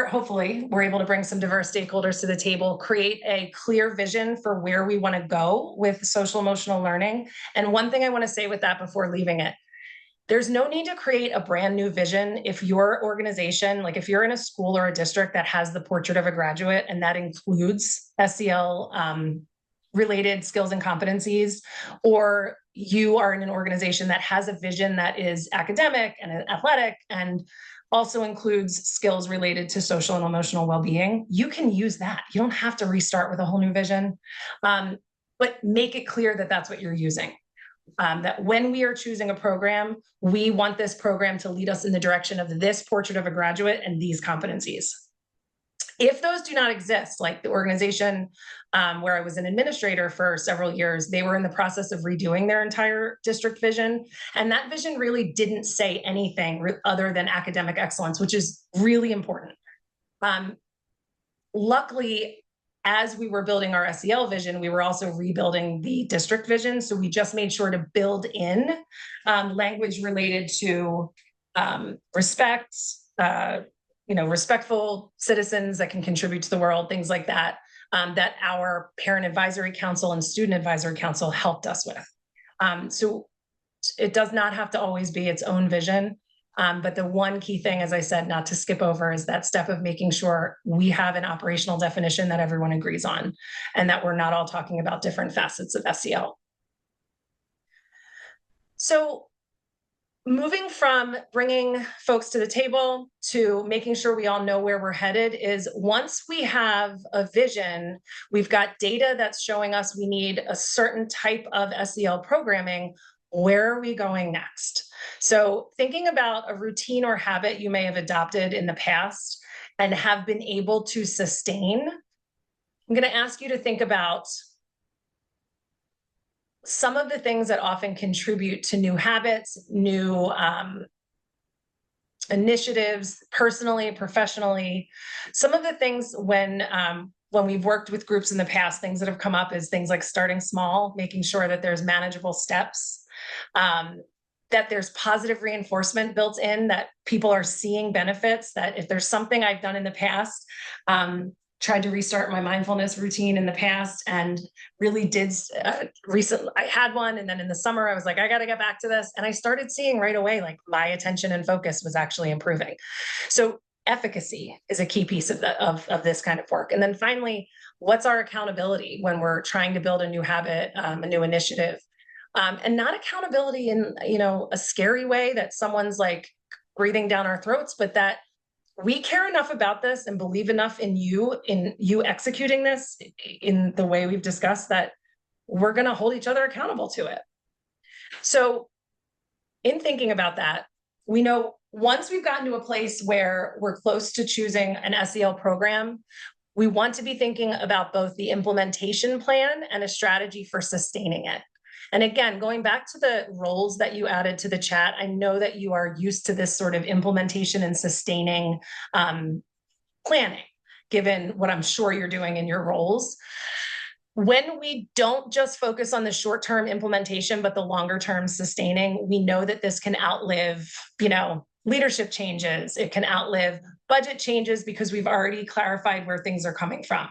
hopefully we're able to bring some diverse stakeholders to the table, create a clear vision for where we want to go with social emotional learning. And one thing I want to say with that before leaving it, there's no need to create a brand new vision if your organization, like if you're in a school or a district that has the portrait of a graduate and that includes SEL related skills and competencies, or you are in an organization that has a vision that is academic and athletic and also includes skills related to social and emotional well-being, you can use that. You don't have to restart with a whole new vision, but make it clear that that's what you're using. That when we are choosing a program, we want this program to lead us in the direction of this portrait of a graduate and these competencies. If those do not exist, like the organization where I was an administrator for several years, they were in the process of redoing their entire district vision. And that vision really didn't say anything other than academic excellence, which is really important. Luckily, as we were building our SEL vision, we were also rebuilding the district vision. So we just made sure to build in language related to respect, respectful citizens that can contribute to the world, things like that. that our parent advisory council and student advisory council helped us with. So it does not have to always be its own vision. But the one key thing, as I said, not to skip over, is that step of making sure we have an operational definition that everyone agrees on, and that we're not all talking about different facets of SEL. So moving from bringing folks to the table to making sure we all know where we're headed is, once we have a vision, we've got data that's showing us we need a certain type of SEL programming, where are we going next? So thinking about a routine or habit you may have adopted in the past and have been able to sustain, I'm going to ask you to think about some of the things that often contribute to new habits, new initiatives, personally, professionally. Some of the things when we've worked with groups in the past, things that have come up is things like starting small, making sure that there's manageable steps, that there's positive reinforcement built in, that people are seeing benefits, that if there's something I've done in the past, tried to restart my mindfulness routine in the past and really did recently. I had one, and then in the summer I was like, I got to get back to this, and I started seeing right away like my attention and focus was actually improving. So efficacy is a key piece of this kind of work. And then finally, what's our accountability when we're trying to build a new habit, a new initiative, and not accountability in a scary way that someone's like breathing down our throats, but that we care enough about this and believe enough in you executing this in the way we've discussed, that we're going to hold each other accountable to it. So in thinking about that, we know once we've gotten to a place where we're close to choosing an SEL program, we want to be thinking about both the implementation plan and a strategy for sustaining it. And again, going back to the roles that you added to the chat, I know that you are used to this sort of implementation and sustaining planning, given what I'm sure you're doing in your roles. When we don't just focus on the short-term implementation, but the longer-term sustaining, we know that this can outlive, leadership changes. It can outlive budget changes because we've already clarified where things are coming from.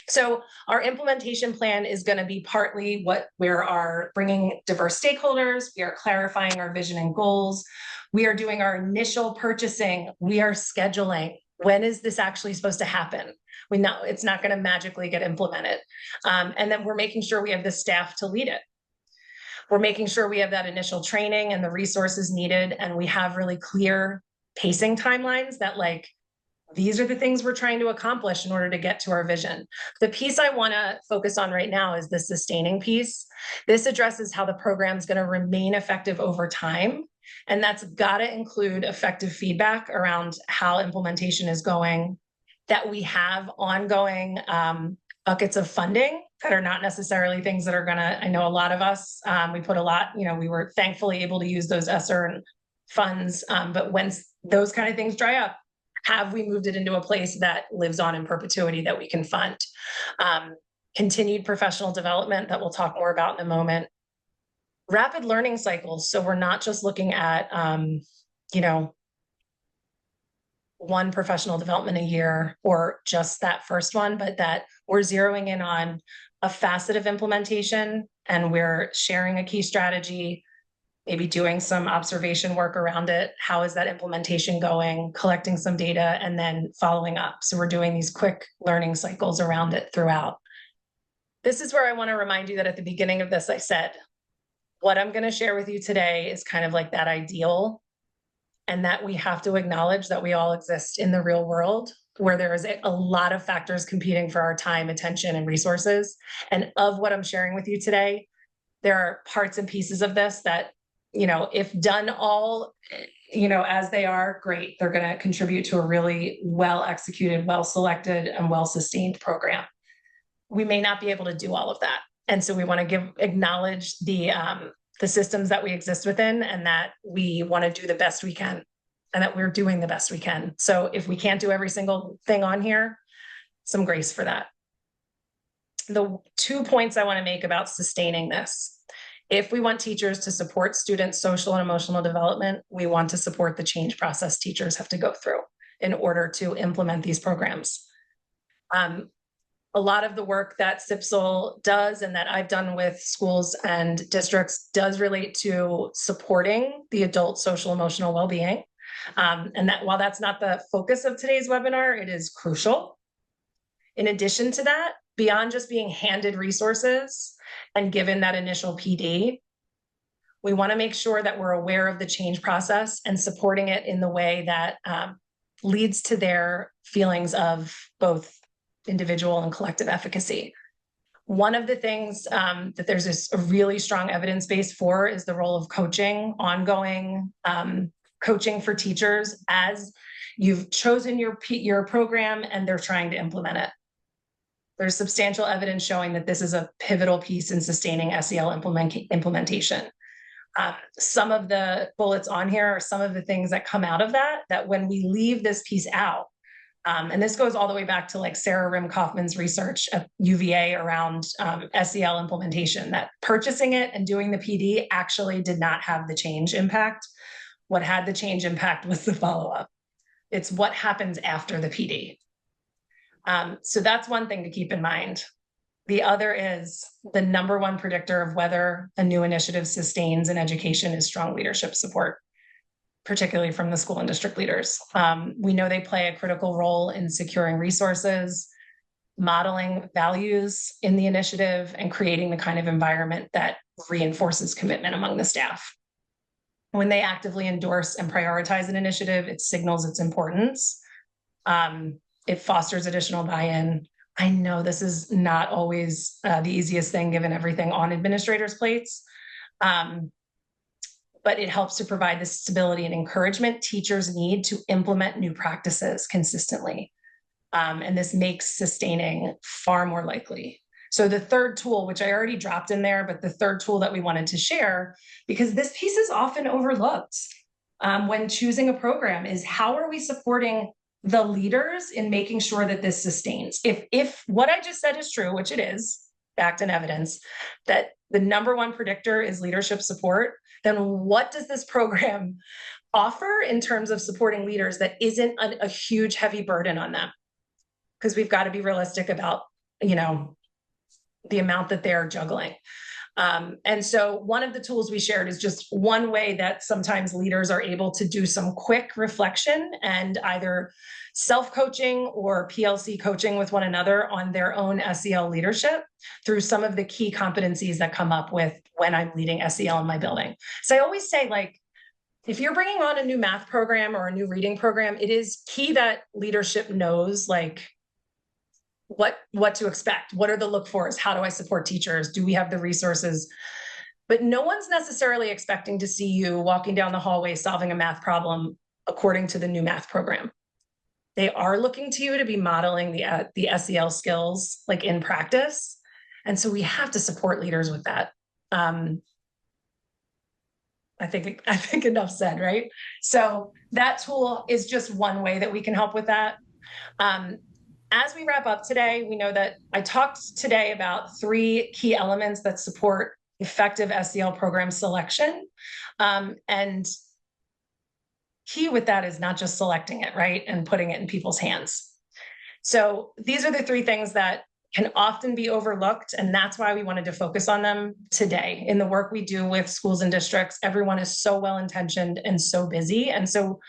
So our implementation plan is going to be partly what we are bringing diverse stakeholders. We are clarifying our vision and goals. We are doing our initial purchasing. We are scheduling. When is this actually supposed to happen? We know it's not going to magically get implemented. And then we're making sure we have the staff to lead it. We're making sure we have that initial training and the resources needed. And we have really clear pacing timelines that these are the things we're trying to accomplish in order to get to our vision. The piece I want to focus on right now is the sustaining piece. This addresses how the program is going to remain effective over time. And that's got to include effective feedback around how implementation is going, that we have ongoing buckets of funding that are not necessarily things that are going to, I know a lot of us, we put a lot, we were thankfully able to use those ESSER funds. But when those kind of things dry up, have we moved it into a place that lives on in perpetuity that we can fund? Continued professional development that we'll talk more about in a moment. Rapid learning cycles. So we're not just looking at, one professional development a year or just that first one, but that we're zeroing in on a facet of implementation and we're sharing a key strategy, maybe doing some observation work around it. How is that implementation going? Collecting some data and then following up. So we're doing these quick learning cycles around it throughout. This is where I want to remind you that at the beginning of this, I said, what I'm going to share with you today is kind of like that ideal, and that we have to acknowledge that we all exist in the real world where there is a lot of factors competing for our time, attention, and resources. And of what I'm sharing with you today, there are parts and pieces of this that, if done all, as they are, great. They're going to contribute to a really well-executed, well-selected, and well-sustained program. We may not be able to do all of that. And so we want to acknowledge the systems that we exist within, and that we want to do the best we can, and that we're doing the best we can. So if we can't do every single thing on here, some grace for that. The 2 points I want to make about sustaining this. If we want teachers to support students' social and emotional development, we want to support the change process teachers have to go through in order to implement these programs. A lot of the work that SIPSEL does and that I've done with schools and districts does relate to supporting the adult social emotional well-being. And that while that's not the focus of today's webinar, it is crucial. In addition to that, beyond just being handed resources and given that initial PD, we want to make sure that we're aware of the change process and supporting it in the way that leads to their feelings of both individual and collective efficacy. One of the things that there's a really strong evidence base for is the role of coaching, ongoing coaching for teachers as you've chosen your program and they're trying to implement it. There's substantial evidence showing that this is a pivotal piece in sustaining SEL implementation. Some of the bullets on here are some of the things that come out of that when we leave this piece out, and this goes all the way back to like Sarah Rim Kaufman's research at UVA around SEL implementation, that purchasing it and doing the PD actually did not have the change impact. What had the change impact was the follow-up. It's what happens after the PD. So that's one thing to keep in mind. The other is the number one predictor of whether a new initiative sustains in education is strong leadership support, particularly from the school and district leaders. We know they play a critical role in securing resources, modeling values in the initiative, and creating the kind of environment that reinforces commitment among the staff. When they actively endorse and prioritize an initiative, it signals its importance. It fosters additional buy-in. I know this is not always the easiest thing given everything on administrators' plates, but it helps to provide the stability and encouragement teachers need to implement new practices consistently. And this makes sustaining far more likely. So the third tool, which I already dropped in there, but the third tool that we wanted to share, because this piece is often overlooked when choosing a program, is how are we supporting the leaders in making sure that this sustains? If what I just said is true, which it is, fact and evidence, that the number one predictor is leadership support, then what does this program offer in terms of supporting leaders that isn't a huge, heavy burden on them? Because we've got to be realistic about, the amount that they're juggling. And so one of the tools we shared is just one way that sometimes leaders are able to do some quick reflection and either self-coaching or PLC coaching with one another on their own SEL leadership through some of the key competencies that come up with when I'm leading SEL in my building. So I always say, like, if you're bringing on a new math program or a new reading program, it is key that leadership knows, like, what to expect. What are the look fors? How do I support teachers? Do we have the resources? But no one's necessarily expecting to see you walking down the hallway solving a math problem according to the new math program. They are looking to you to be modeling the SEL skills, like, in practice. And so we have to support leaders with that. I think enough said, right? So that tool is just one way that we can help with that. As we wrap up today, we know that I talked today about 3 key elements that support effective SEL program selection. And key with that is not just selecting it, right, and putting it in people's hands. So these are the 3 things that can often be overlooked, and that's why we wanted to focus on them today. In the work we do with schools and districts, everyone is so well-intentioned and so busy. And so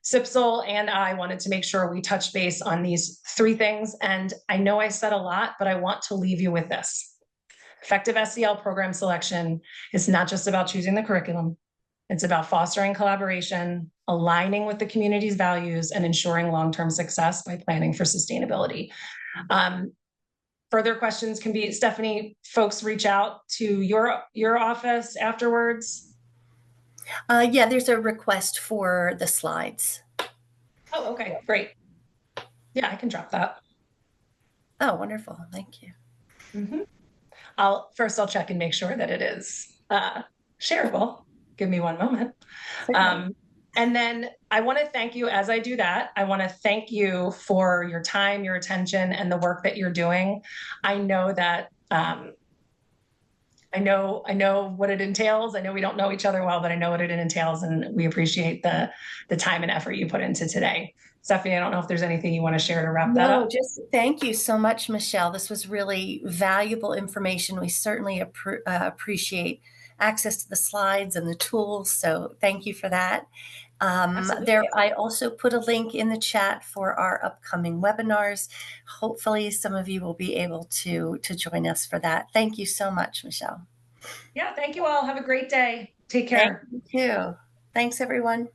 SIPSEL and I wanted to make sure we touch base on these 3 things. And I know I said a lot, but I want to leave you with this. Effective SEL program selection is not just about choosing the curriculum. It's about fostering collaboration, aligning with the community's values, and ensuring long-term success by planning for sustainability. Further questions can be, Stephanie, folks reach out to your office afterwards. Yeah, there's a request for the slides. Oh, okay, great. Yeah, I can drop that. Oh, wonderful. Thank you. Mm-hmm. I'll check and make sure that it is shareable. Give me one moment. And then I want to thank you as I do that. I want to thank you for your time, your attention, and the work that you're doing. I know that I know what it entails. I know we don't know each other well, but I know what it entails, and we appreciate the time and effort you put into today. Stephanie, I don't know if there's anything you want to share to wrap that No, up. just thank you so much, Michelle. This was really valuable information. We certainly appreciate access to the slides and the tools. So thank you for that. Absolutely. I also put a link in the chat for our upcoming webinars. Hopefully, some of you will be able to join us for that. Thank you so much, Michelle. Yeah, thank you all. Have a great day. Take Thank care. you too. Thanks, everyone.